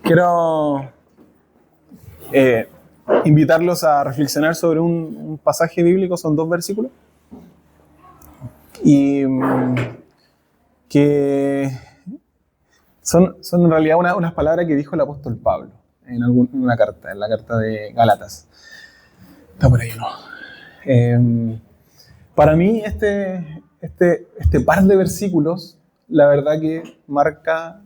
Quiero invitarlos a reflexionar sobre un pasaje bíblico, son 2 versículos, y que son en realidad unas palabras que dijo el apóstol Pablo en una carta, en la carta de Gálatas. Está por ahí, ¿no? Para mí este par de versículos, la verdad que marca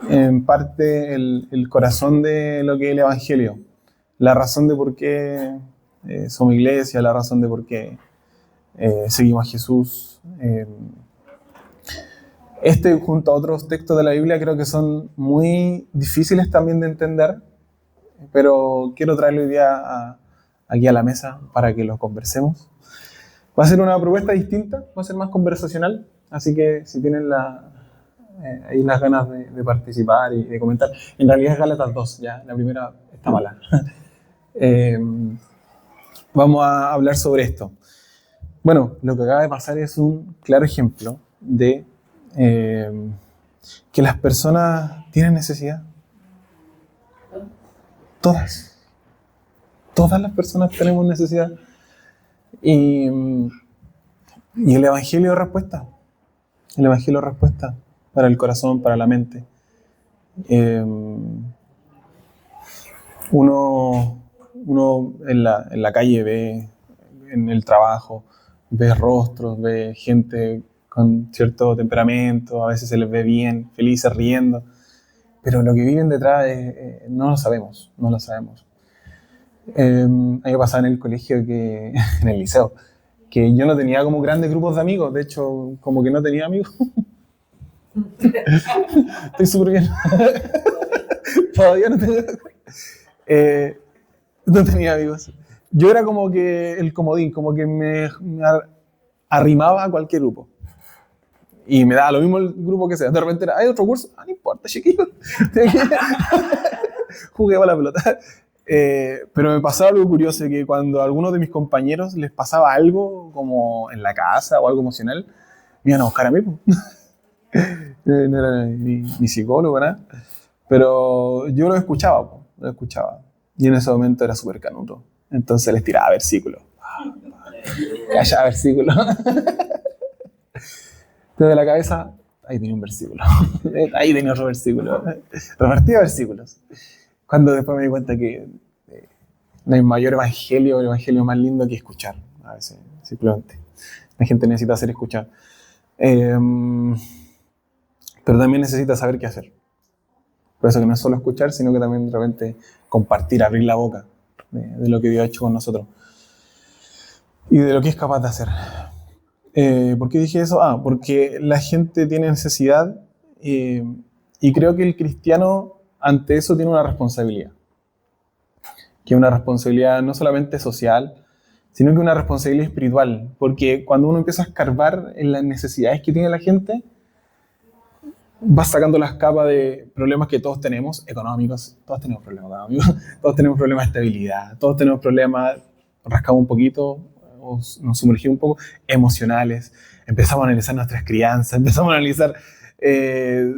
en parte el corazón de lo que es el Evangelio, la razón de por qué somos iglesia, la razón de por qué seguimos a Jesús. Junto a otros textos de la Biblia creo que son muy difíciles también de entender, pero quiero traerlo hoy día aquí a la mesa para que lo conversemos. Va a ser una propuesta distinta, va a ser más conversacional, así que si tienen ahí las ganas de participar y de comentar. En realidad es Gálatas 2, ya, la primera está mala. Vamos a hablar sobre esto. Bueno, lo que acaba de pasar es un claro ejemplo de que las personas tienen necesidad. Todas las personas tenemos necesidad. Y el Evangelio es respuesta. El Evangelio es respuesta para el corazón, para la mente. Uno en la calle ve, en el trabajo, ve rostros, ve gente con cierto temperamento, a veces se les ve bien, felices, riendo, pero lo que viven detrás no lo sabemos. A mí me pasaba en el colegio, en el liceo, que yo no tenía como grandes grupos de amigos, de hecho, como que no tenía amigos. Estoy súper bien. Todavía no tenía amigos. Yo era como que el comodín, como que me arrimaba a cualquier grupo. Y me daba lo mismo el grupo que sea. De repente era, ¿hay otro curso? No importa, chiquillo. Jugué a la pelota. Pero me pasaba algo curioso, que cuando a algunos de mis compañeros les pasaba algo, como en la casa o algo emocional, me iban a buscar a mí. No era ni psicólogo, nada. Pero yo lo escuchaba. Y en ese momento era súper canuto. Entonces les tiraba versículos. Calla, versículos. Desde la cabeza, ahí tenía un versículo. Ahí tenía otro versículo. Repartía versículos. Cuando después me di cuenta que no hay mayor evangelio, el evangelio más lindo que escuchar. A veces, simplemente. La gente necesita ser escuchada. Pero también necesita saber qué hacer. Por eso que no es solo escuchar, sino que también de repente compartir, abrir la boca de lo que Dios ha hecho con nosotros. Y de lo que es capaz de hacer. ¿Por qué dije eso? Porque la gente tiene necesidad y creo que el cristiano ante eso tiene una responsabilidad. Que es una responsabilidad no solamente social, sino que una responsabilidad espiritual. Porque cuando uno empieza a escarbar en las necesidades que tiene la gente, vas sacando las capas de problemas que todos tenemos, económicos. Todos tenemos problemas económicos, todos tenemos problemas de estabilidad, todos tenemos problemas, rascamos un poquito, nos sumergimos un poco, emocionales. Empezamos a analizar nuestras crianzas, empezamos a analizar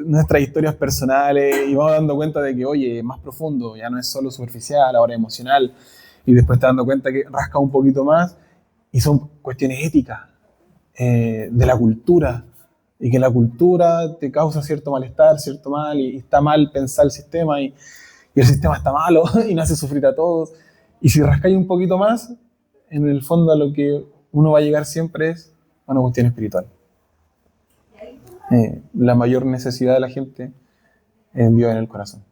nuestras historias personales y vamos dando cuenta de que, oye, es más profundo, ya no es solo superficial, ahora es emocional. Y después te dando cuenta que rasca un poquito más y son cuestiones éticas, de la cultura, y que la cultura te causa cierto malestar, cierto mal, y está mal pensar el sistema, y el sistema está malo y nos hace sufrir a todos. Y si rascáis un poquito más, en el fondo a lo que uno va a llegar siempre es a una cuestión espiritual. La mayor necesidad de la gente es Dios en el corazón.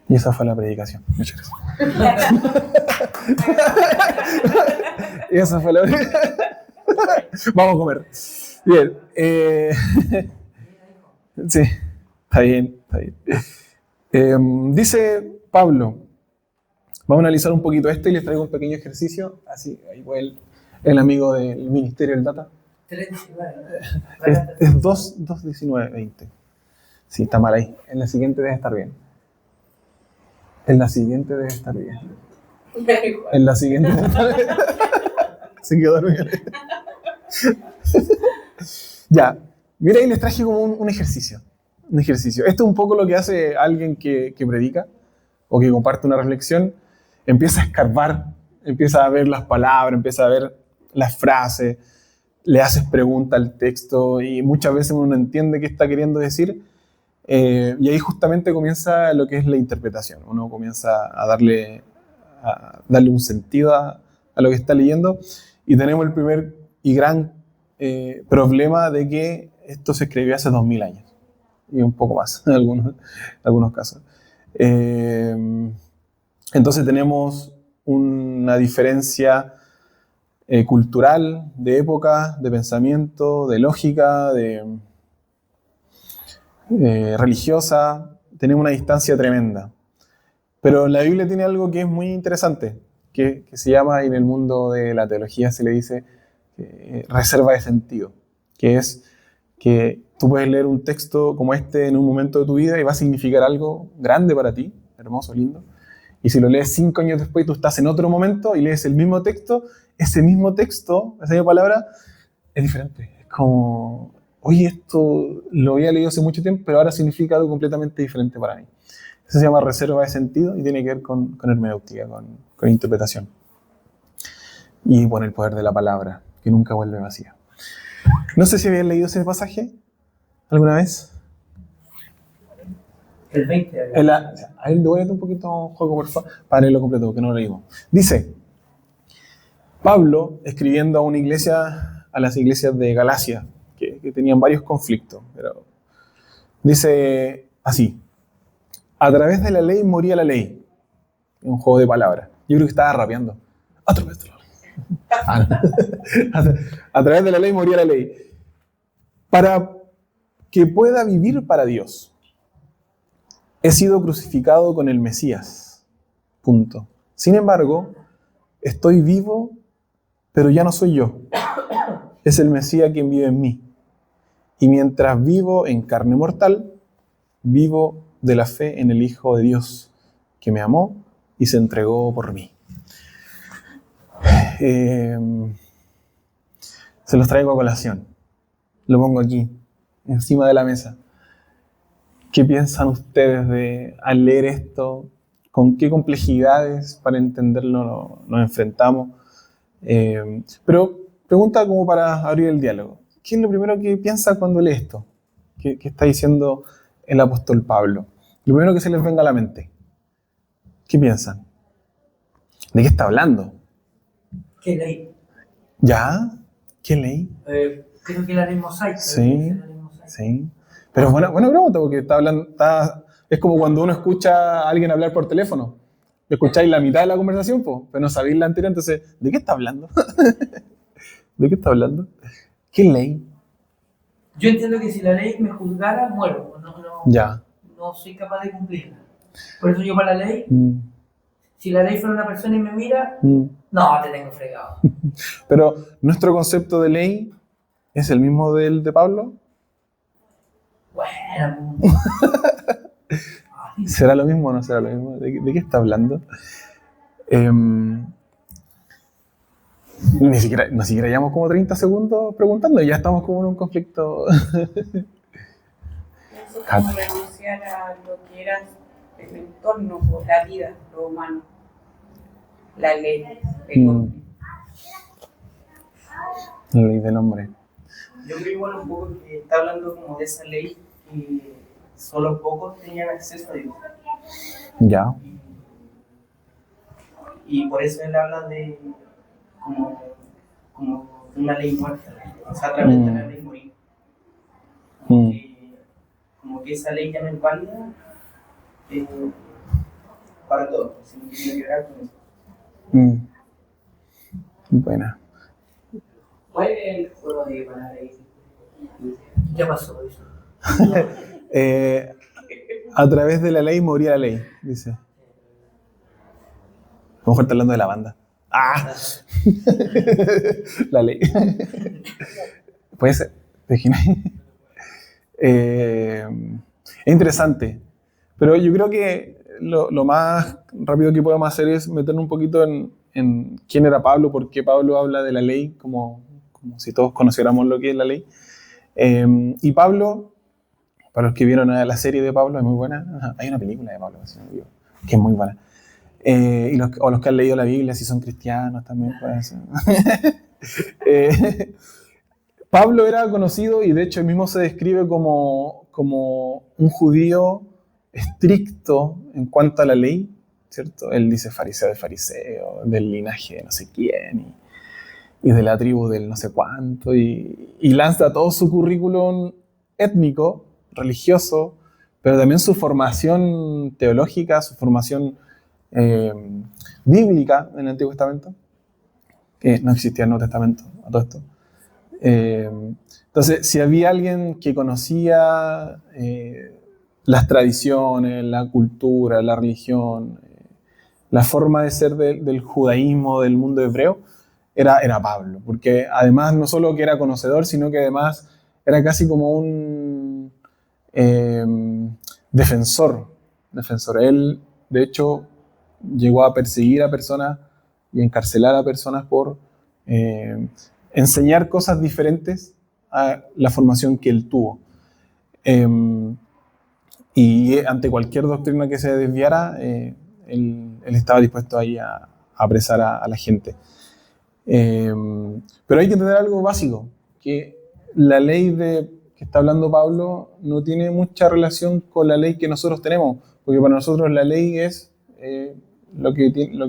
Y esa fue la predicación. Muchas gracias. Y esa fue la predicación. Vamos a comer. Bien. Sí, está bien. Dice Pablo, vamos a analizar un poquito esto y les traigo un pequeño ejercicio. Así, ahí fue el amigo del Ministerio del Data. 3:19. Es 2:19:20. Sí, está mal ahí. En la siguiente debe estar bien. En la siguiente debe estar bien. Se quedó dormido. Ya, mira, ahí les traje como un ejercicio. Un ejercicio. Esto es un poco lo que hace alguien que predica o que comparte una reflexión. Empieza a escarbar, empieza a ver las palabras, empieza a ver las frases, le haces preguntas al texto y muchas veces uno no entiende qué está queriendo decir. Y ahí justamente comienza lo que es la interpretación. Uno comienza a darle un sentido a lo que está leyendo. Y tenemos el primer y gran problema de que esto se escribió hace 2000 años. Y un poco más en algunos casos. Entonces tenemos una diferencia cultural, de época, de pensamiento, de lógica, religiosa. Tenemos una distancia tremenda. Pero la Biblia tiene algo que es muy interesante, que se llama, en el mundo de la teología se le dice reserva de sentido, que es que tú puedes leer un texto como este en un momento de tu vida y va a significar algo grande para ti, hermoso, lindo. Y si lo lees 5 años después, tú estás en otro momento y lees el mismo texto, esa misma palabra, es diferente. Es como, oye, esto lo había leído hace mucho tiempo, pero ahora significa algo completamente diferente para mí. Eso se llama reserva de sentido y tiene que ver con hermenéutica, con interpretación. Y bueno, el poder de la palabra, que nunca vuelve vacía. No sé si habían leído ese pasaje alguna vez. El 20. A ver, devuélvete un poquito, Juego, por favor, para leerlo completo, que no lo leímos. Dice, Pablo, escribiendo a las iglesias de Galacia, que tenían varios conflictos, pero dice así, a través de la ley moría la ley. Es un juego de palabras. Yo creo que estaba rapeando. A través de la ley. A través de la ley moría la ley. Para que pueda vivir para Dios. He sido crucificado con el Mesías. Punto. Sin embargo, estoy vivo, pero ya no soy yo. Es el Mesías quien vive en mí. Y mientras vivo en carne mortal, vivo de la fe en el Hijo de Dios, que me amó y se entregó por mí. Se los traigo a colación. Lo pongo aquí, encima de la mesa. ¿Qué piensan ustedes al leer esto? ¿Con qué complejidades para entenderlo nos enfrentamos? Pero pregunta como para abrir el diálogo. ¿Qué es lo primero que piensa cuando lee esto? ¿Qué está diciendo el apóstol Pablo? Lo primero que se les venga a la mente. ¿Qué piensan? ¿De qué está hablando? ¿Qué ley? ¿Ya? ¿Qué ley? Creo que la ley mosaica. Sí, sí. Pero buena pregunta, porque está hablando, es como cuando uno escucha a alguien hablar por teléfono. Escucháis la mitad de la conversación, pero no sabéis la anterior, entonces, ¿de qué está hablando? ¿De qué está hablando? ¿Qué ley? Yo entiendo que si la ley me juzgara, muero. No soy capaz de cumplirla. Por eso yo para la ley, si la ley fuera una persona y me mira, no, te tengo fregado. Pero, ¿nuestro concepto de ley es el mismo del de Pablo? Bueno. ¿Será lo mismo o no será lo mismo? ¿De qué está hablando? Ni siquiera llevamos como 30 segundos preguntando y ya estamos como en un conflicto. Eso es como renunciar a lo que era el entorno, la vida, lo humano, la ley del hombre. La ley del hombre. Yo creo igual un poco que está hablando como de esa ley que solo pocos tenían acceso a Dios. Ya. Y por eso él habla de como de una ley muerta, o sea, a través de la ley morir. Como que esa ley ya no es válida para todos, sino que tiene que ver con eso. Buena. ¿Cuál es el juego de palabras ahí? Ya pasó eso. A través de la ley moría la ley, dice. A lo mejor está hablando de la banda. ¡Ah! La ley. Puede ser. Es interesante. Pero yo creo que lo más rápido que podemos hacer es meternos un poquito en quién era Pablo, por qué Pablo habla de la ley, como si todos conociéramos lo que es la ley. Y Pablo Para los que vieron la serie de Pablo, es muy buena. Hay una película de Pablo, que es muy buena. O los que han leído la Biblia, si son cristianos también pueden ser. Pablo era conocido y de hecho él mismo se describe como un judío estricto en cuanto a la ley, ¿cierto? Él dice fariseo de fariseo, del linaje de no sé quién y de la tribu del no sé cuánto y lanza todo su currículum étnico, religioso, pero también su formación teológica, su formación bíblica en el Antiguo Testamento, que no existía el Nuevo Testamento, a todo esto. Entonces, si había alguien que conocía las tradiciones, la cultura, la religión, la forma de ser del judaísmo, del mundo hebreo, era Pablo, porque además no solo que era conocedor, sino que además era casi como un defensor. Él, de hecho, llegó a perseguir a personas y encarcelar a personas por enseñar cosas diferentes a la formación que él tuvo. Y ante cualquier doctrina que se desviara, él estaba dispuesto ahí a apresar a la gente. Pero hay que entender algo básico, que la ley que está hablando Pablo no tiene mucha relación con la ley que nosotros tenemos, porque para nosotros la ley es lo que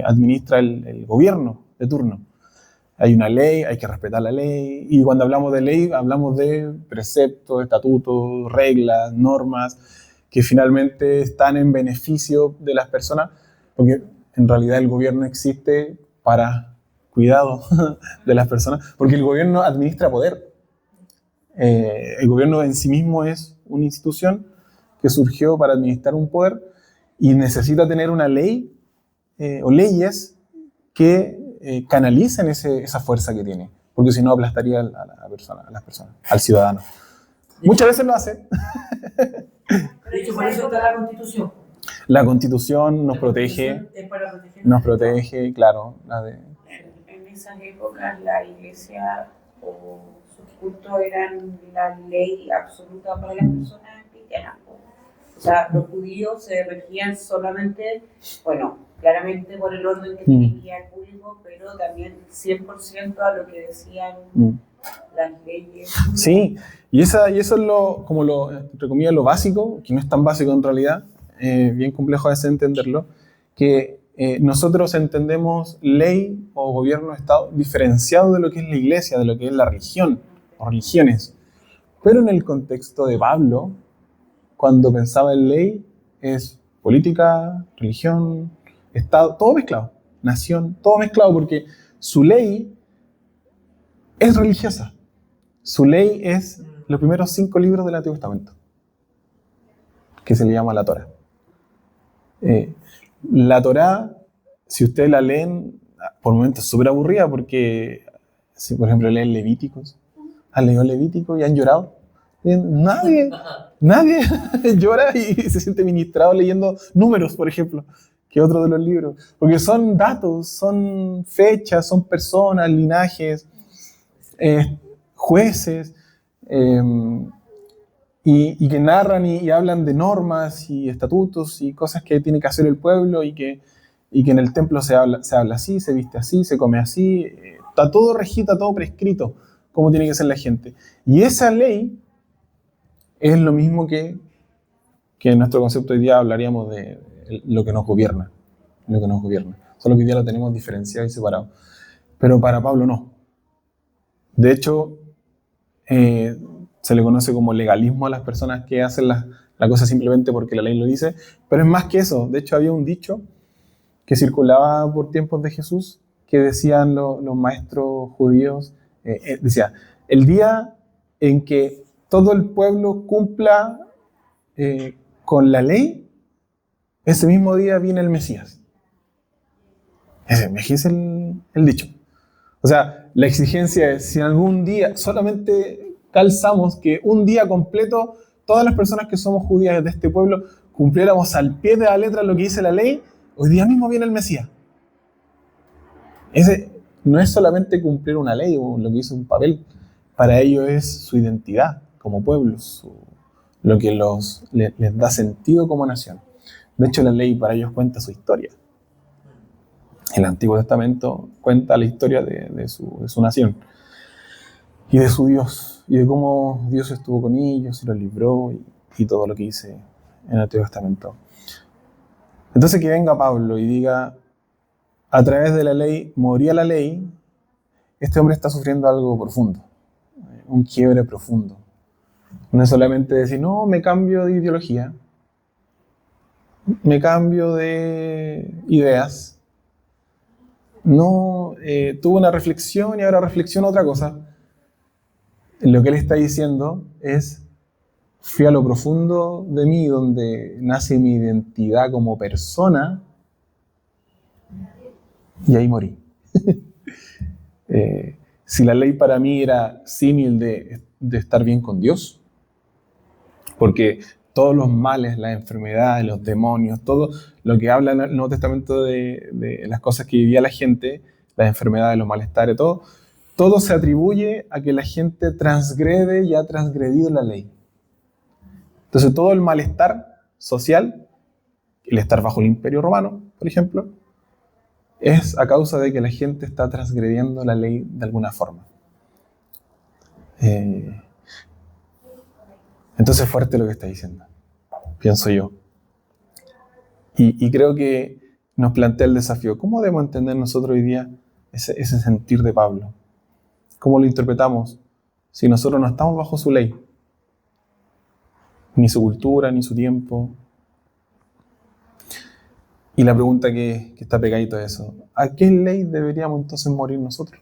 administra el gobierno de turno. Hay una ley, hay que respetar la ley, y cuando hablamos de ley, hablamos de preceptos, estatutos, reglas, normas, que finalmente están en beneficio de las personas, porque en realidad el gobierno existe para cuidado de las personas, porque el gobierno administra poder. El gobierno en sí mismo es una institución que surgió para administrar un poder y necesita tener una ley o leyes que canalicen esa fuerza que tiene, porque si no aplastaría a las personas, al ciudadano. Muchas veces lo hace. De hecho, por eso está la Constitución. La Constitución nos protege, claro. En esas épocas la iglesia o sus cultos eran la ley absoluta para las personas cristianas. O sea, los judíos se regían solamente, claramente por el orden que tenía el público, pero también 100% a lo que decían las leyes. Sí, y eso es entre comillas, lo básico, que no es tan básico en realidad, bien complejo a veces entenderlo, que nosotros entendemos ley o gobierno, Estado, diferenciado de lo que es la iglesia, de lo que es la religión o religiones. Pero en el contexto de Pablo, cuando pensaba en ley, es política, religión, Estado, todo mezclado, nación, todo mezclado, porque su ley es religiosa. Su ley es los primeros 5 libros del Antiguo Testamento, que se le llama la Torá. La Torá, si ustedes la leen, por momentos es súper aburrida, porque si por ejemplo leen Levíticos, ¿han leído Levítico y han llorado? Nadie llora y se siente ministrado leyendo Números, por ejemplo, que otro de los libros, porque son datos, son fechas, son personas, linajes, jueces, y que narran y hablan de normas y estatutos y cosas que tiene que hacer el pueblo y que en el templo se habla así, se viste así, se come así, está todo regido, todo prescrito, cómo tiene que ser la gente. Y esa ley es lo mismo que en nuestro concepto hoy día hablaríamos de lo que nos gobierna. Solo que hoy día lo tenemos diferenciado y separado. Pero para Pablo no. De hecho, se le conoce como legalismo a las personas que hacen la cosa simplemente porque la ley lo dice, pero es más que eso. De hecho, había un dicho que circulaba por tiempos de Jesús que decían los maestros judíos, decía, el día en que todo el pueblo cumpla con la ley, ese mismo día viene el Mesías. Ese es el dicho. O sea, la exigencia es, si algún día solamente calzamos que un día completo todas las personas que somos judías de este pueblo cumpliéramos al pie de la letra lo que dice la ley, hoy día mismo viene el Mesías. Ese no es solamente cumplir una ley o lo que hizo un papel, para ello es su identidad como pueblo, lo que les da sentido como nación. De hecho, la ley para ellos cuenta su historia. El Antiguo Testamento cuenta la historia de su nación y de su Dios, y de cómo Dios estuvo con ellos y los libró y todo lo que dice en el Antiguo Testamento. Entonces, que venga Pablo y diga, a través de la ley, moría la ley, este hombre está sufriendo algo profundo, un quiebre profundo. No es solamente decir, no, me cambio de ideología, me cambio de ideas, no, tuve una reflexión y ahora reflexiono otra cosa. Lo que él está diciendo es, fui a lo profundo de mí, donde nace mi identidad como persona, y ahí morí. Si la ley para mí era símil de estar bien con Dios, porque todos los males, las enfermedades, los demonios, todo lo que habla en el Nuevo Testamento de las cosas que vivía la gente, las enfermedades, los malestares, todo se atribuye a que la gente transgrede y ha transgredido la ley. Entonces todo el malestar social, el estar bajo el Imperio Romano, por ejemplo, es a causa de que la gente está transgrediendo la ley de alguna forma. Entonces es fuerte lo que está diciendo, pienso yo. Y creo que nos plantea el desafío. ¿Cómo debemos entender nosotros hoy día ese sentir de Pablo? ¿Cómo lo interpretamos si nosotros no estamos bajo su ley? Ni su cultura, ni su tiempo. Y la pregunta que está pegadito a eso, ¿a qué ley deberíamos entonces morir nosotros?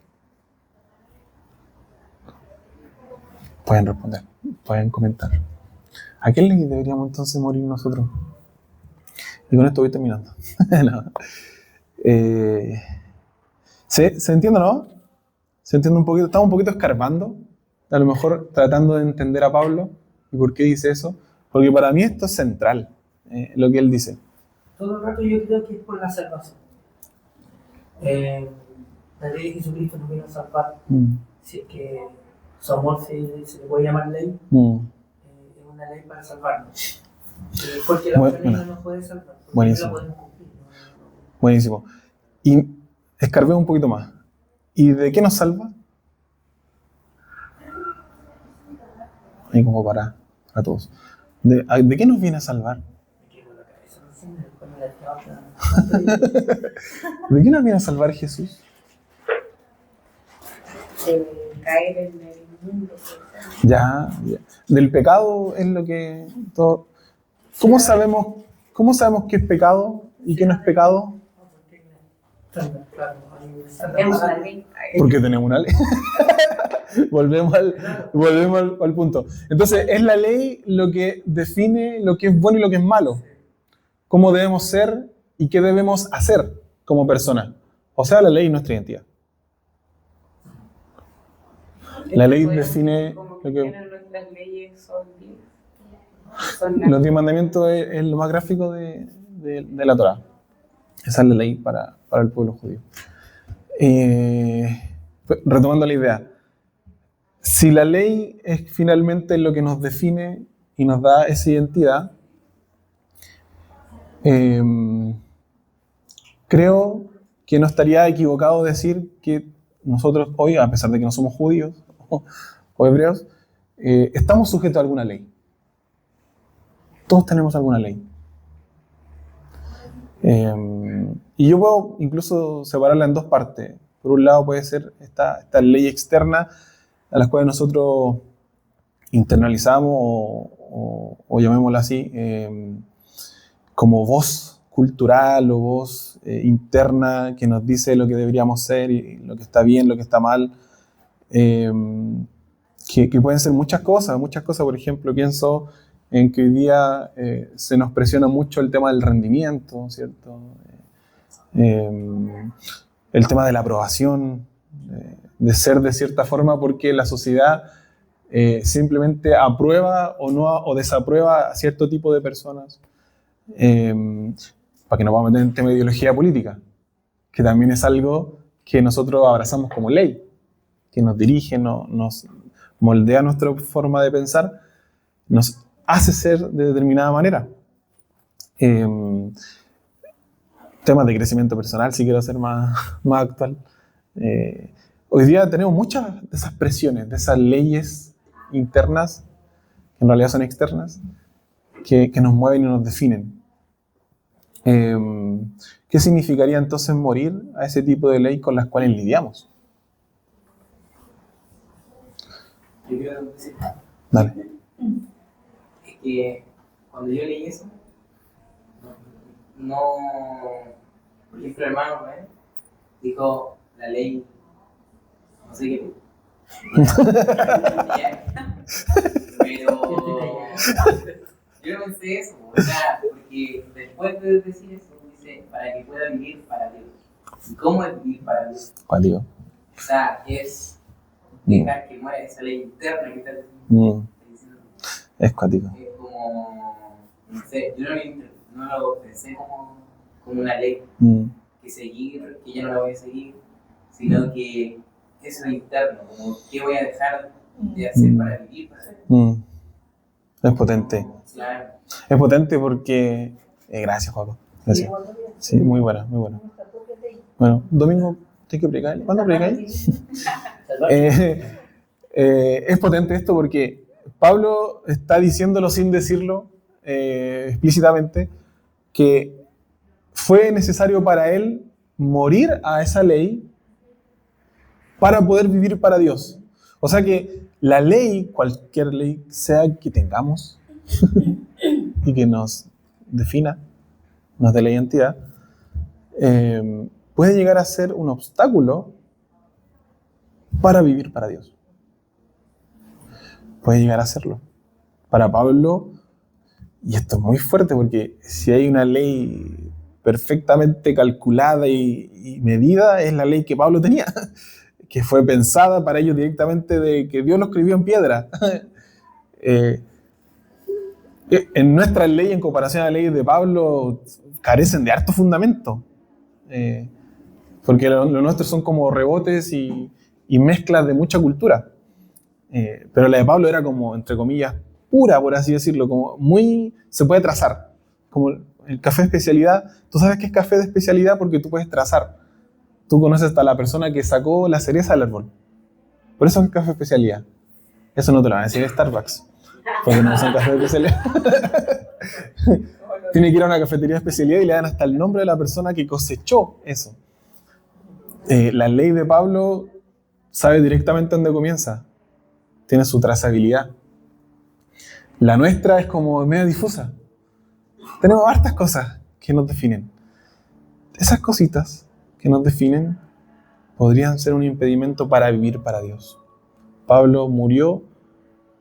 Pueden responder, pueden comentar. ¿A qué ley deberíamos entonces morir nosotros? Y con esto voy terminando. No. ¿Se entiende, no? ¿Se entiende un poquito? Estamos un poquito escarbando, a lo mejor tratando de entender a Pablo y por qué dice eso. Porque para mí esto es central, lo que él dice. Todo el rato yo creo que es por la salvación. La ley de Jesucristo nos vino a salvar. Si es que su amor se le puede llamar ley, es una ley para salvarnos. Porque la otra ley no nos puede salvar. Buenísimo. No la podemos cumplir. Buenísimo. Y escarbeo un poquito más. ¿Y de qué nos salva? Ahí como para todos. ¿De qué nos viene a salvar? ¿De qué nos viene a salvar Jesús? Caer en el mundo. Ya. Del pecado es lo que todo. ¿Cómo sabemos qué es pecado y qué no es pecado? Porque tenemos una ley. Volvemos al punto. Entonces, es la ley lo que define lo que es bueno y lo que es malo. Cómo debemos ser y qué debemos hacer como personas. O sea, la ley es nuestra identidad. La ley define lo que... Nuestras leyes son 10. Los 10 mandamientos es lo más gráfico de la Torá. Esa es la ley para el pueblo judío. Retomando la idea. Si la ley es finalmente lo que nos define y nos da esa identidad, creo que no estaría equivocado decir que nosotros hoy, a pesar de que no somos judíos o hebreos, estamos sujetos a alguna ley. Todos tenemos alguna ley. Y yo puedo incluso separarla en dos partes. Por un lado puede ser esta ley externa a las cuales nosotros internalizamos o llamémosla así, como voz cultural o voz interna que nos dice lo que deberíamos ser y lo que está bien, lo que está mal, que pueden ser muchas cosas. Por ejemplo, pienso en que hoy día se nos presiona mucho el tema del rendimiento, ¿cierto? El tema de la aprobación, de ser de cierta forma, porque la sociedad simplemente aprueba o desaprueba a cierto tipo de personas, para que nos vamos a meter en el tema de ideología política, que también es algo que nosotros abrazamos como ley, que nos dirige, nos moldea nuestra forma de pensar. hace ser de determinada manera. Temas de crecimiento personal, si quiero ser más actual. Hoy día tenemos muchas de esas presiones, de esas leyes internas, que en realidad son externas, que nos mueven y nos definen. ¿Qué significaría entonces morir a ese tipo de ley con las cuales lidiamos? Yo quiero decir, Dale. es que cuando yo leí eso, no, por ejemplo, el hermano dijo la ley, no sé qué, pero yo no pensé eso, o sea, porque después de decir eso, dice, para que pueda vivir para Dios. ¿Y cómo es vivir para Dios? Cuático. O sea, es dejar que muera esa ley interna que está diciendo. Es cuático. Es como, no sé, yo no lo pensé como una ley que seguir, que ya no la voy a seguir, sino que eso es interno, como qué voy a dejar de hacer para vivir para Dios. Es potente. Claro. Es potente porque... gracias, Juaco. Gracias. Sí, muy buena, muy buena. Bueno, domingo, ¿tienes que predicar? ¿Cuándo predicáis? Es potente esto porque Pablo está diciéndolo sin decirlo explícitamente, que fue necesario para él morir a esa ley para poder vivir para Dios. O sea que la ley, cualquier ley sea que tengamos y que nos defina, nos dé la identidad, puede llegar a ser un obstáculo para vivir para Dios. Puede llegar a serlo. Para Pablo, y esto es muy fuerte porque si hay una ley perfectamente calculada y medida, es la ley que Pablo tenía, que fue pensada para ellos directamente de que Dios lo escribió en piedra. En nuestras leyes, en comparación a las leyes de Pablo, carecen de harto fundamento. Porque los nuestros son como rebotes y mezclas de mucha cultura. Pero la de Pablo era como, entre comillas, pura, por así decirlo, como muy, se puede trazar. Como el café de especialidad, tú sabes que es café de especialidad porque tú puedes trazar. Tú conoces hasta la persona que sacó la cereza del árbol. Por eso es café de especialidad. Eso no te lo van a decir en Starbucks, porque no son café de especialidad. Tiene que ir a una cafetería de especialidad y le dan hasta el nombre de la persona que cosechó eso. La ley de Pablo sabe directamente dónde comienza. Tiene su trazabilidad. La nuestra es como medio difusa. Tenemos hartas cosas que nos definen. Esas cositas que nos definen podrían ser un impedimento para vivir para Dios. Pablo murió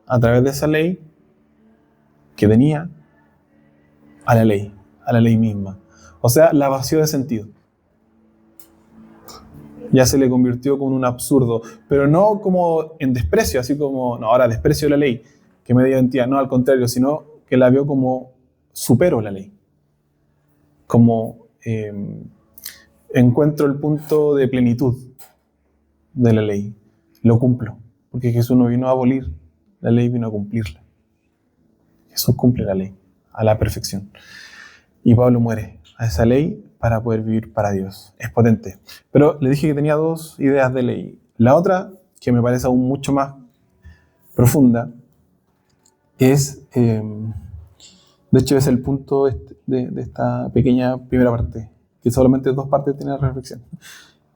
a través de esa ley que tenía a la ley misma. O sea, la vació de sentido. Ya se le convirtió como un absurdo, pero no como en desprecio, así como, no, ahora desprecio la ley, que me dio identidad, no, al contrario, sino que la vio como supero la ley. Como encuentro el punto de plenitud de la ley, lo cumplo, porque Jesús no vino a abolir la ley, vino a cumplirla. Jesús cumple la ley a la perfección. Y Pablo muere a esa ley para poder vivir para Dios. Es potente. Pero le dije que tenía dos ideas de ley. La otra, que me parece aún mucho más profunda, es, de hecho es el punto de esta pequeña primera parte, que solamente dos partes tiene la reflexión,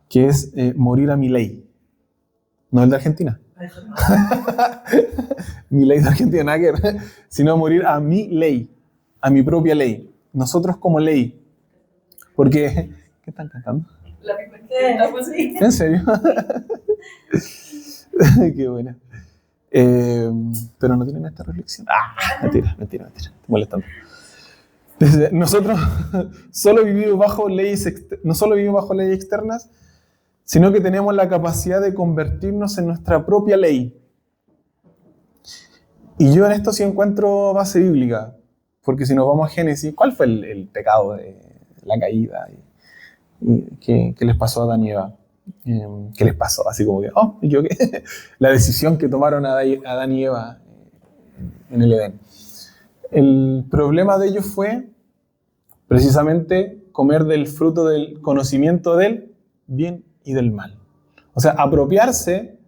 que es morir a mi ley. No el de Argentina. Mi ley de Argentina, nada que ver, sino morir a mi ley, a mi propia ley. Nosotros como ley. Porque, ¿qué están cantando? La primera pues sí. ¿En serio? Qué buena. Pero no tienen esta reflexión. Mentira. Estoy molestando. Nosotros solo vivimos bajo no solo vivimos bajo leyes externas, sino que tenemos la capacidad de convertirnos en nuestra propia ley. Y yo en esto sí encuentro base bíblica, porque si nos vamos a Génesis, ¿cuál fue el pecado de la caída? ¿Qué les pasó a Adán y Eva? ¿Qué les pasó? Así como que, me equivoqué. La decisión que tomaron Adán y Eva en el Edén. El problema de ellos fue precisamente comer del fruto del conocimiento del bien y del mal. O sea, apropiarse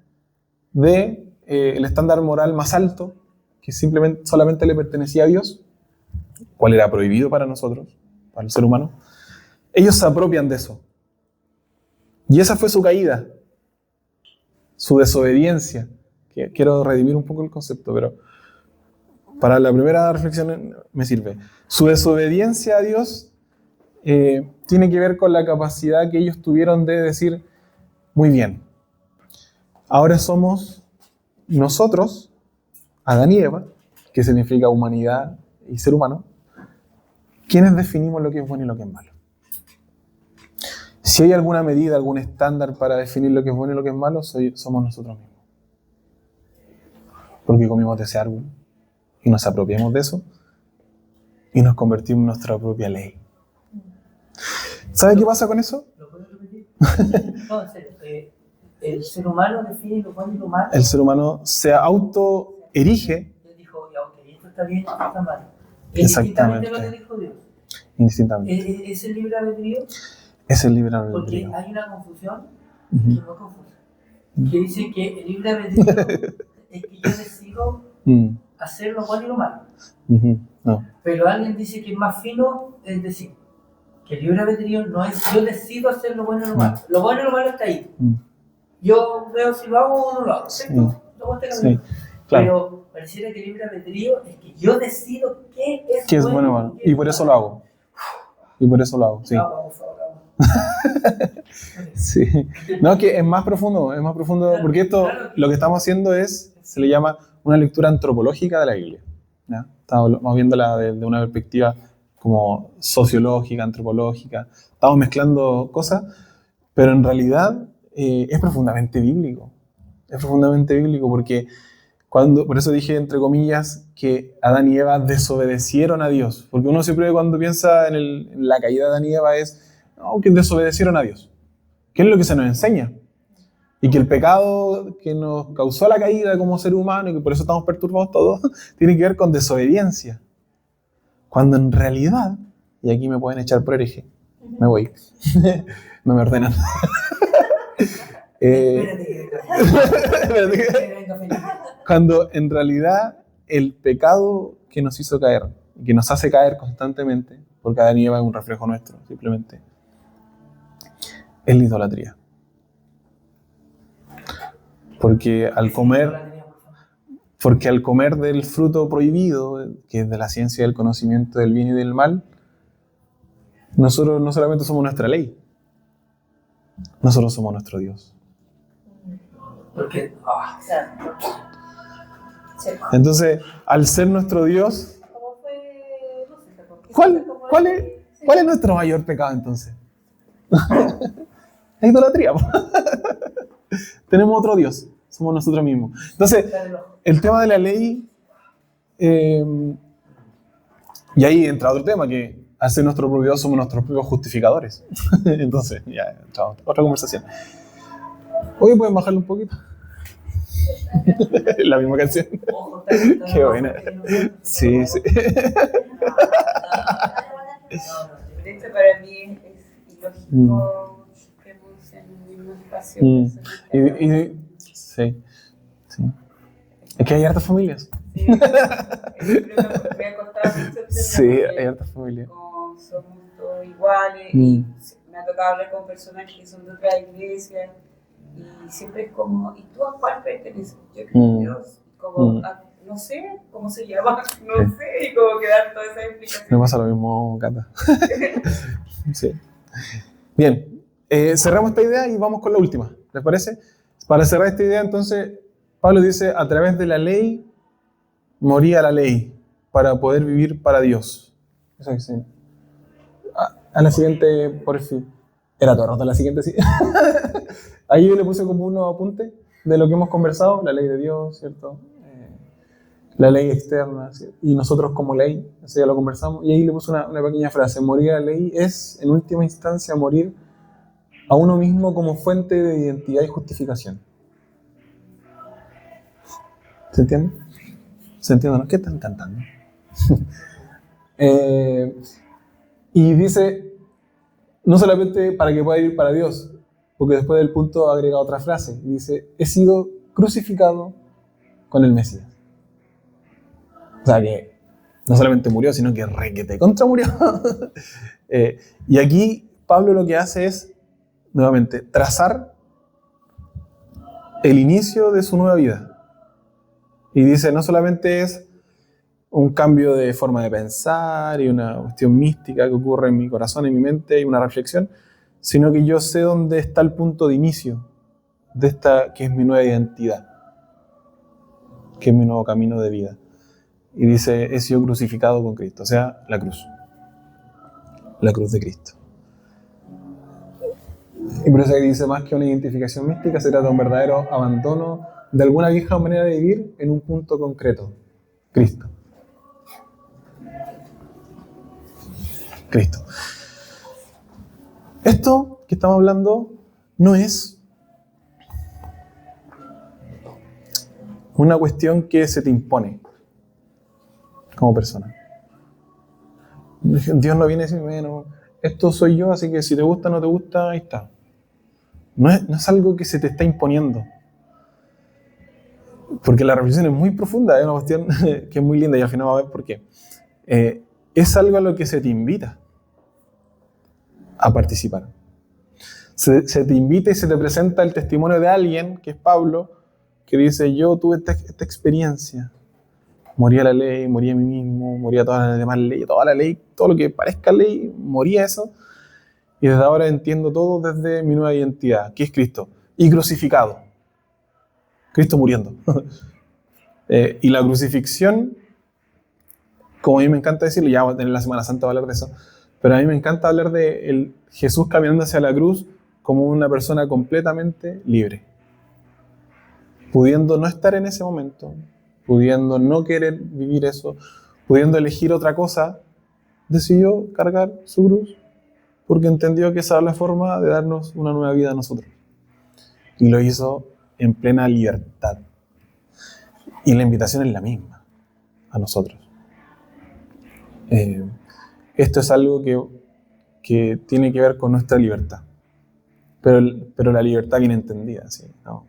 de el estándar moral más alto, que solamente le pertenecía a Dios, cual era prohibido para nosotros, para el ser humano. Ellos se apropian de eso. Y esa fue su caída, su desobediencia. Quiero redimir un poco el concepto, pero para la primera reflexión me sirve. Su desobediencia a Dios tiene que ver con la capacidad que ellos tuvieron de decir, muy bien, ahora somos nosotros, Adán y Eva, que significa humanidad y ser humano, quienes definimos lo que es bueno y lo que es malo. Si hay alguna medida, algún estándar para definir lo que es bueno y lo que es malo, somos nosotros mismos. Porque comimos de ese árbol y nos apropiamos de eso y nos convertimos en nuestra propia ley. ¿Sabe qué pasa con eso? ¿Lo puedes repetir? No, en serio. El ser humano define lo bueno y lo malo. El ser humano se autoerige. Él dijo, ya, ok, esto está bien, esto está mal. Exactamente. Lo que dijo Dios. Indistintamente. ¿Es el libre albedrío? Es el libre albedrío. Porque hay una confusión que no es confusa. Que dice que el libre albedrío es que yo decido hacer lo bueno y lo malo. No. Pero alguien dice que es más fino, es decir, que el libre albedrío no es yo decido hacer lo bueno y lo malo. Lo bueno y lo malo está ahí. Yo veo si lo hago o no lo hago. Sí, claro. Pero pareciera que el libre albedrío es que yo decido qué es bueno y malo. Y por eso lo hago. Sí. Sí. No, que es más profundo, porque esto, lo que estamos haciendo se le llama una lectura antropológica de la Biblia. ¿Ya? Estamos viéndola de una perspectiva como sociológica, antropológica. Estamos mezclando cosas, pero en realidad es profundamente bíblico. Es profundamente bíblico porque por eso dije, entre comillas, que Adán y Eva desobedecieron a Dios. Porque uno siempre cuando piensa en la caída de Adán y Eva que desobedecieron a Dios. ¿Qué es lo que se nos enseña? Y que el pecado que nos causó la caída como ser humano y que por eso estamos perturbados todos, tiene que ver con desobediencia. Cuando en realidad, y aquí me pueden echar por hereje, me voy, no me ordenan. Cuando en realidad el pecado que nos hizo caer, que nos hace caer constantemente, porque Adán y Eva es un reflejo nuestro, simplemente, es la idolatría. Porque al comer del fruto prohibido, que es de la ciencia del conocimiento del bien y del mal, nosotros no solamente somos nuestra ley, nosotros somos nuestro Dios. Entonces, al ser nuestro Dios, ¿cuál es nuestro mayor pecado entonces? La idolatría. Tenemos otro Dios, somos nosotros mismos. Entonces, el tema de la ley, y ahí entra otro tema, que al ser nuestro propio Dios somos nuestros propios justificadores. Entonces, ya, chao, otra conversación. Oye, ¿pueden bajarle un poquito? La misma canción. Qué buena. Sí. De hecho, para mí es ilógico que estemos en un mismo espacio. Sí. Es que hay hartas familias. Sí, me ha costado mucho entender. Sí, hay hartas familias. Somos todos iguales. Y me ha tocado hablar con personas que son de otra iglesia. Y siempre es como, ¿y tú a cuál perteneces? Yo creo en Dios. Como, no sé cómo se llama, no sé, y como que dar toda esa explicación. Me pasa lo mismo, Cata. Sí. Bien, cerramos esta idea y vamos con la última, ¿les parece? Para cerrar esta idea, entonces, Pablo dice, a través de la ley, moría la ley para poder vivir para Dios. Eso que sí. A la siguiente, por fin. Era todo rato la siguiente, sí. Ahí yo le puse como unos apuntes de lo que hemos conversado, la ley de Dios, ¿cierto? La ley externa, ¿cierto? Y nosotros como ley, eso ya lo conversamos, y ahí le puse una pequeña frase, morir a la ley es, en última instancia, morir a uno mismo como fuente de identidad y justificación. ¿Se entiende? ¿Se entiende? ¿No? ¿Qué están cantando? Y dice, no solamente para que pueda ir para Dios, porque después del punto agrega otra frase, dice, he sido crucificado con el Mesías. O sea que no solamente murió, sino que requete contra murió. Y aquí Pablo lo que hace es, nuevamente, trazar el inicio de su nueva vida. Y dice, no solamente es un cambio de forma de pensar y una cuestión mística que ocurre en mi corazón, en mi mente y una reflexión, sino que yo sé dónde está el punto de inicio de esta que es mi nueva identidad, que es mi nuevo camino de vida. Y dice, he sido crucificado con Cristo, o sea, la cruz de Cristo. Y por eso dice, más que una identificación mística, se trata de un verdadero abandono de alguna vieja manera de vivir en un punto concreto, Cristo. Esto que estamos hablando no es una cuestión que se te impone como persona. Dios no viene a decir, bueno, esto soy yo, así que si te gusta o no te gusta, ahí está. No es algo que se te está imponiendo. Porque la reflexión es muy profunda, es una cuestión que es muy linda y al final va a ver por qué. Es algo a lo que se te invita a participar. Se te invita y se te presenta el testimonio de alguien, que es Pablo, que dice, yo tuve esta experiencia. Moría la ley, moría a mí mismo, moría todas las demás leyes, toda la ley, todo lo que parezca ley, moría eso. Y desde ahora entiendo todo desde mi nueva identidad, que es Cristo. Y crucificado. Cristo muriendo. Y la crucifixión, como a mí me encanta decirlo, ya vamos a tener la Semana Santa para hablar de eso, pero a mí me encanta hablar de el Jesús caminando hacia la cruz como una persona completamente libre. Pudiendo no estar en ese momento, pudiendo no querer vivir eso, pudiendo elegir otra cosa, decidió cargar su cruz porque entendió que esa era la forma de darnos una nueva vida a nosotros. Y lo hizo en plena libertad. Y la invitación es la misma a nosotros. Esto es algo que tiene que ver con nuestra libertad. Pero la libertad bien entendida, ¿sí? No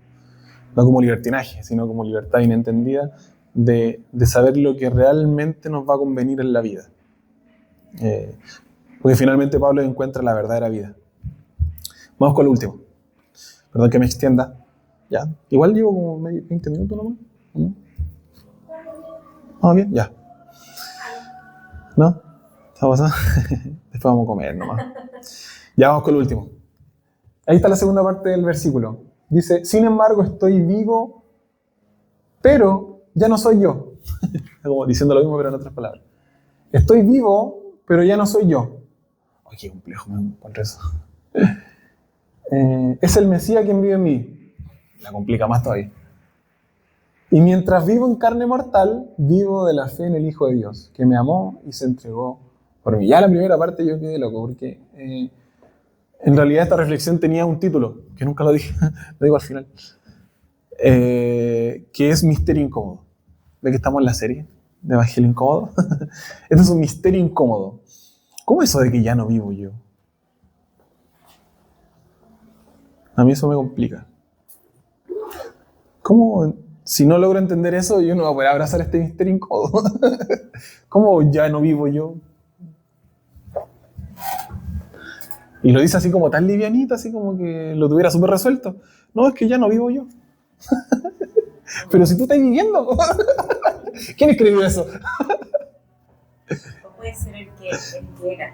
como libertinaje, sino como libertad bien entendida de saber lo que realmente nos va a convenir en la vida. Porque finalmente Pablo encuentra la verdadera vida. Vamos con lo último. Perdón que me extienda. Ya. Igual llevo como 20 minutos nomás. ¿No? ¿Vamos bien? Ya. ¿No? ¿Estamos pasando? Después vamos a comer nomás. Ya vamos con lo último. Ahí está la segunda parte del versículo. Dice, sin embargo estoy vivo, pero ya no soy yo. Como diciendo lo mismo, pero en otras palabras. Estoy vivo, pero ya no soy yo. Ay, qué complejo me encontré eso. Es el Mesías quien vive en mí. La complica más todavía. Y mientras vivo en carne mortal, vivo de la fe en el Hijo de Dios, que me amó y se entregó por mí. Ya la primera parte yo quedé loco, porque en realidad esta reflexión tenía un título, que nunca lo dije, lo digo al final, que es Misterio Incómodo. ¿De que estamos en la serie de Evangelio Incómodo? Este es un misterio incómodo. ¿Cómo es eso de que ya no vivo yo? A mí eso me complica. ¿Cómo, si no logro entender eso, yo no voy a poder abrazar este misterio incómodo? ¿Cómo ya no vivo yo? Y lo dice así como tan livianito, así como que lo tuviera súper resuelto. No, es que ya no vivo yo. Pero si tú estás viviendo. ¿Quién escribió eso? O puede ser el que era.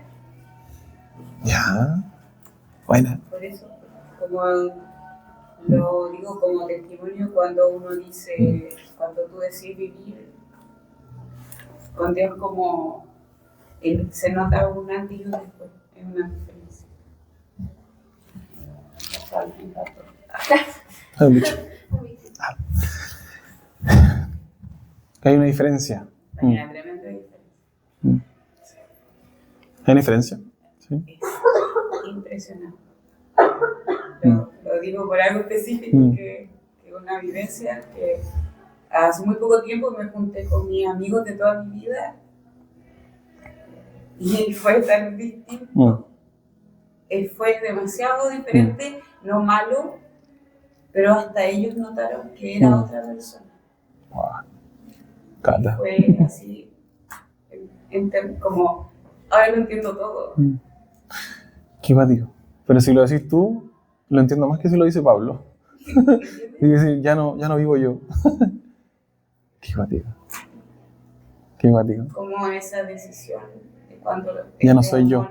Ya. Buena. Por eso, como lo digo como testimonio, cuando uno dice, cuando tú decides vivir con Dios, como se nota un antes y un después, es una diferencia. Hay una diferencia. Hay una tremenda diferencia. ¿Hay una diferencia? Sí. Es impresionante. Lo digo por algo específico, que una vivencia que hace muy poco tiempo me junté con mis amigos de toda mi vida Y fue tan distinto. Fue demasiado diferente, no malo, pero hasta ellos notaron que era otra persona. Wow. Cata. Fue así, como, ahora lo entiendo todo. Qué bático. Pero si lo decís tú, lo entiendo más que si lo dice Pablo. Y decir, ya no vivo yo. Qué bático. Qué bático. Como esa decisión de cuando ya no soy yo.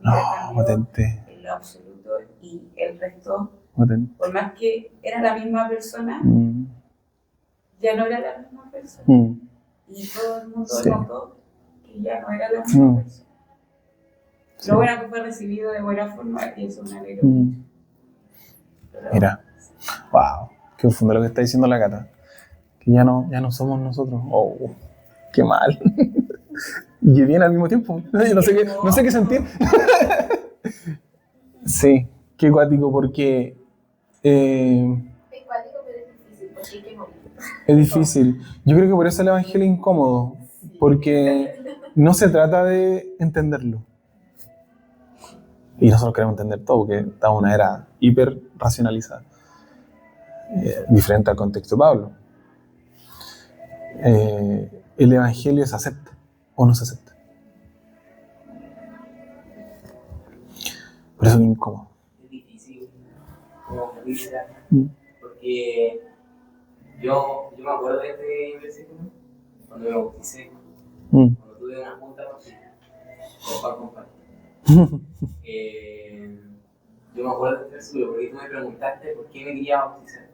No, potente. En lo absoluto y el resto, potente. Por más que era la misma persona, ya no era la misma persona. Y todo el mundo notó que ya no era la misma persona. Sí. Lo bueno que fue recibido de buena forma y eso me alegró mucho. Mira, wow, qué profundo lo que está diciendo la Cata. Que ya no somos nosotros. Oh, qué mal. Y bien al mismo tiempo. Yo no sé qué sentir. Sí, qué cuático porque... es cuático, pero es difícil, porque hay que morir. Es difícil. Yo creo que por eso el evangelio es incómodo, porque no se trata de entenderlo. Y nosotros queremos entender todo, porque estamos en una era hiper racionalizada, diferente al contexto de Pablo. El evangelio se acepta o no se acepta. Por eso es incómodo. Es difícil, como dice, porque yo me acuerdo de este versículo cuando me bauticé, cuando tuve una junta con compartir. Yo me acuerdo de este versículo porque tú me preguntaste por qué me quería bautizar.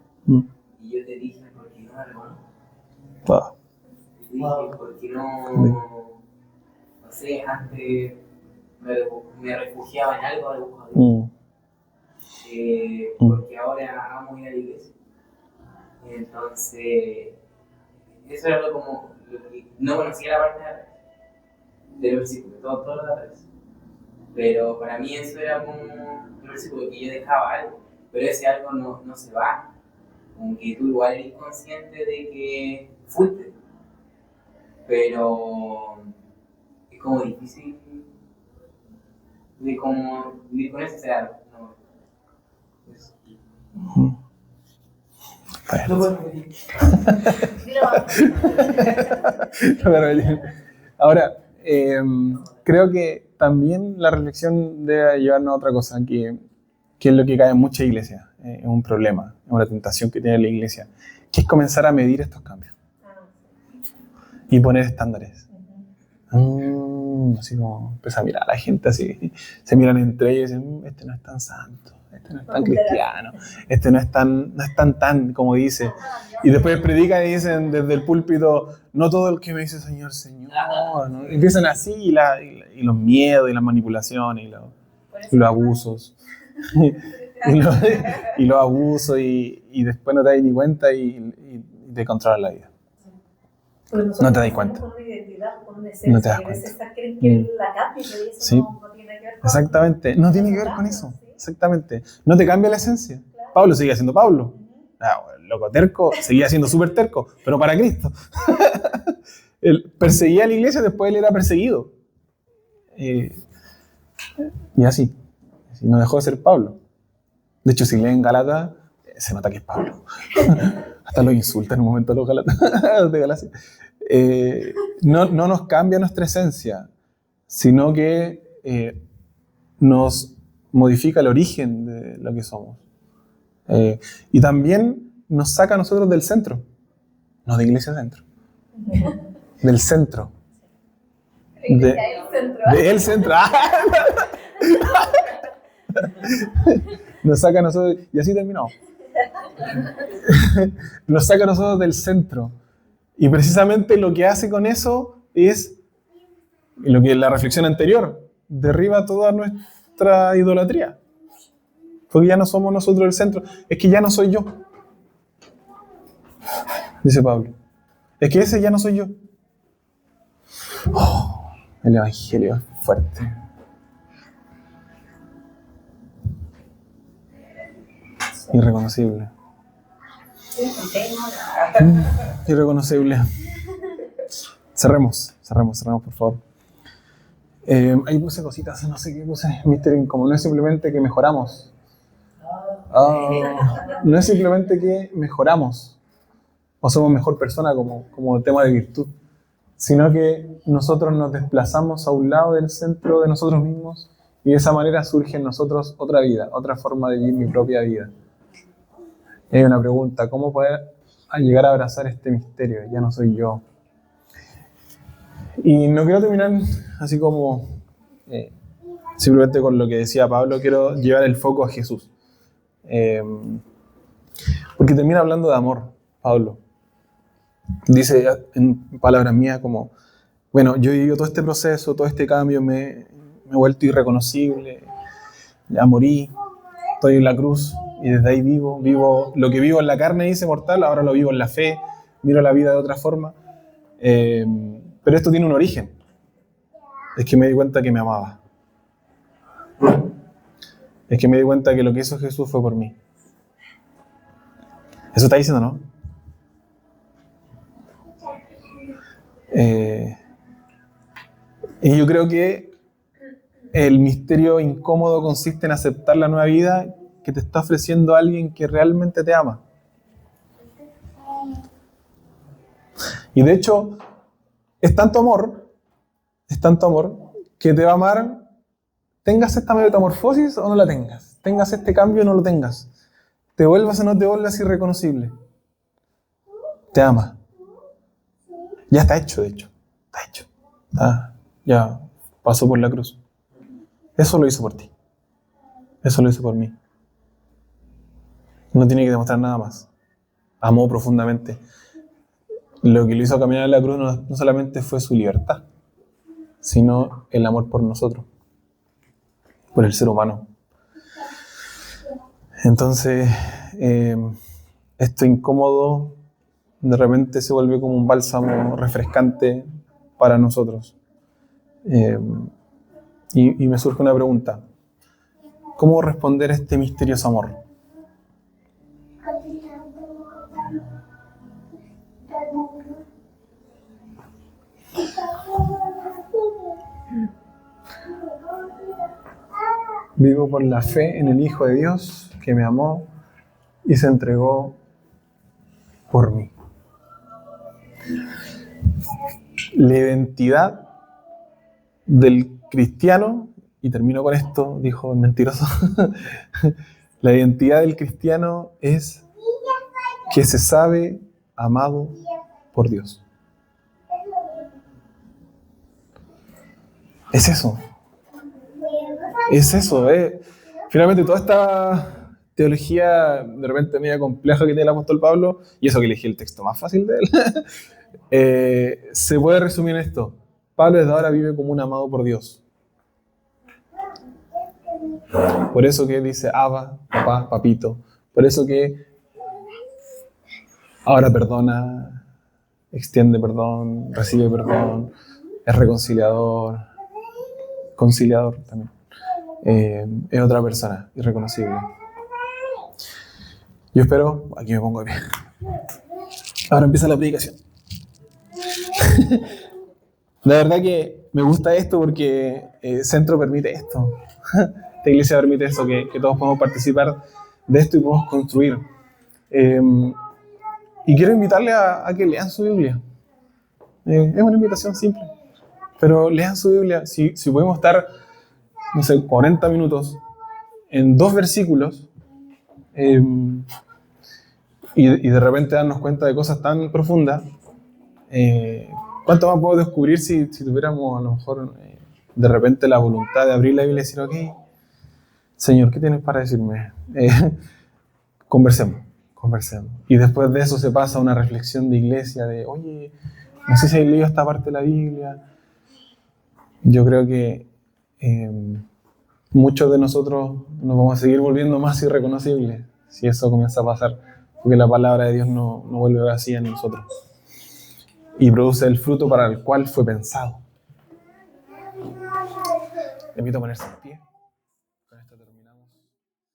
Y yo te dije, porque no me reconozco. Te dije, porque no sé, antes me refugiaba en algo porque ahora amo ir a la iglesia. Entonces, eso era lo que no conocía la parte de atrás del versículo, todo lo de atrás. Pero para mí eso era como un versículo que yo dejaba algo, pero ese algo no se va. Como que tú igual eres consciente de que fuiste, pero es como difícil de cómo vivir con ese algo. No puedo repetir. Ahora, creo que también la reflexión debe llevarnos a otra cosa, que es lo que cae en muchas iglesias. Es un problema, es una tentación que tiene la iglesia, que es comenzar a medir estos cambios y poner estándares. Así como empieza a mirar a la gente así, se miran entre ellos y dicen, este no es tan santo, este no es tan cristiano, este no es tan como dice. Y después predican y dicen desde el púlpito, no todo el que me dice Señor, Señor, ¿no? Y empiezan así y los miedos y las manipulaciones y los abusos. y los abusos y después no te das ni cuenta y te controlan la vida. No te das cuenta. Con una identidad, con una esencia, no te das cuenta. Creen que la cambia, que eso sí. no tiene que ver con... Exactamente, no tiene que ver con eso. Exactamente. No te cambia la esencia. Claro. Pablo sigue siendo Pablo. El loco terco seguía siendo súper terco, pero para Cristo. Él perseguía a la iglesia, después él era perseguido. Y así. No dejó de ser Pablo. De hecho, si leen Gálatas, se nota que es Pablo. Hasta los insulta en un momento los Gálatas de Galacia. No nos cambia nuestra esencia, sino que nos modifica el origen de lo que somos. Y también nos saca a nosotros del centro. No de iglesia centro. Del centro. De el centro. Nos saca a nosotros, y así terminamos. Nos saca a nosotros del centro. Y precisamente lo que hace con eso es lo que la reflexión anterior derriba toda nuestra idolatría. Porque ya no somos nosotros el centro. Es que ya no soy yo. Dice Pablo. Es que ese ya no soy yo. Oh, el evangelio es fuerte. Irreconocible. Irreconocible. Cerremos, por favor. Ahí puse cositas, no sé qué puse. Misterio, como no es simplemente que mejoramos. No es simplemente que mejoramos o somos mejor persona como tema de virtud, sino que nosotros nos desplazamos a un lado del centro de nosotros mismos y de esa manera surge en nosotros otra vida, otra forma de vivir mi propia vida. Hay una pregunta, ¿cómo poder llegar a abrazar este misterio? Ya no soy yo. Y no quiero terminar así como simplemente con lo que decía Pablo, quiero llevar el foco a Jesús. Porque termina hablando de amor, Pablo. Dice en palabras mías como, bueno, yo he vivido todo este proceso, todo este cambio, me he vuelto irreconocible, ya morí, estoy en la cruz y desde ahí vivo lo que vivo en la carne, dice mortal, ahora lo vivo en la fe, miro la vida de otra forma. Pero esto tiene un origen, es que me di cuenta que me amaba. Es que me di cuenta que lo que hizo Jesús fue por mí. Eso está diciendo, ¿no? Y yo creo que el misterio incómodo consiste en aceptar la nueva vida que te está ofreciendo alguien que realmente te ama. Y de hecho, es tanto amor, que te va a amar, tengas esta metamorfosis o no la tengas, tengas este cambio o no lo tengas, te vuelvas o no te vuelvas irreconocible. Te ama. Ya está hecho, de hecho. Está hecho. Ya pasó por la cruz. Eso lo hizo por ti. Eso lo hizo por mí. No tiene que demostrar nada más. Amó profundamente. Lo que lo hizo caminar en la cruz no solamente fue su libertad, sino el amor por nosotros, por el ser humano. Entonces, esto incómodo de repente se vuelve como un bálsamo refrescante para nosotros. Y me surge una pregunta. ¿Cómo responder a este misterioso amor? Vivo por la fe en el Hijo de Dios que me amó y se entregó por mí. La identidad del cristiano, y termino con esto, dijo el mentiroso, la identidad del cristiano es que se sabe amado por Dios. Es eso. Es eso. Finalmente toda esta teología de repente media compleja que tiene el apóstol Pablo, y eso que elegí el texto más fácil de él, se puede resumir en esto. Pablo desde ahora vive como un amado por Dios. Por eso que dice Abba, papá, papito. Por eso que ahora perdona, extiende perdón, recibe perdón, es reconciliador, conciliador también. Es otra persona, irreconocible. Yo espero, aquí me pongo de pie. Ahora empieza la predicación. La verdad que me gusta esto porque Centro permite esto. Esta iglesia permite eso, que todos podemos participar de esto y podemos construir. Y quiero invitarle a que lean su Biblia. Es una invitación simple. Pero lean su Biblia. Si podemos estar, no sé, 40 minutos en 2 versículos y de repente darnos cuenta de cosas tan profundas, ¿cuánto más puedo descubrir si tuviéramos a lo mejor de repente la voluntad de abrir la Biblia y decir, ok, Señor, ¿qué tienes para decirme? Conversemos. Y después de eso se pasa a una reflexión de iglesia de, oye, no sé si has leído esta parte de la Biblia. Yo creo que muchos de nosotros nos vamos a seguir volviendo más irreconocibles si eso comienza a pasar, porque la palabra de Dios no vuelve vacía en nosotros y produce el fruto para el cual fue pensado. Le invito a ponerse en pie.